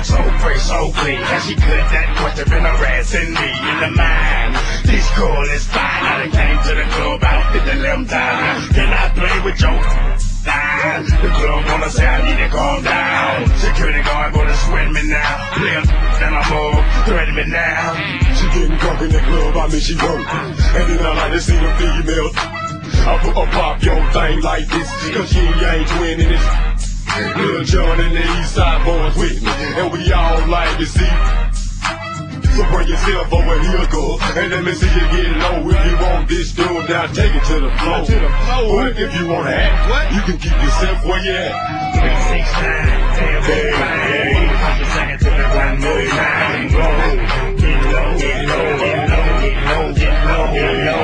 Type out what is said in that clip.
So fresh, so clean, and she could that must have been harassing me in the mind. This girl is fine, I done came to the club, I did the limb time. Can I play with your line? The club wanna say I need to calm down. Security guard gonna sweat me now. Play then I'm up, threaten me now. She getting drunk in the club, I mean she broke. And then I like to see the females. I put a pop your thing like this, cause she ain't twinning this. Lil Jon and the East Side boys with me, and we all like to see. So bring yourself over here, girl, and let me see you get low. If you want this dude, now take it to the floor. But if you wanna act, you can keep yourself where you at. 3, 6, 9, 10, 5, 8. I'm just saying to me one more time. Get low, get low, get low, get low, get low, get low, get low.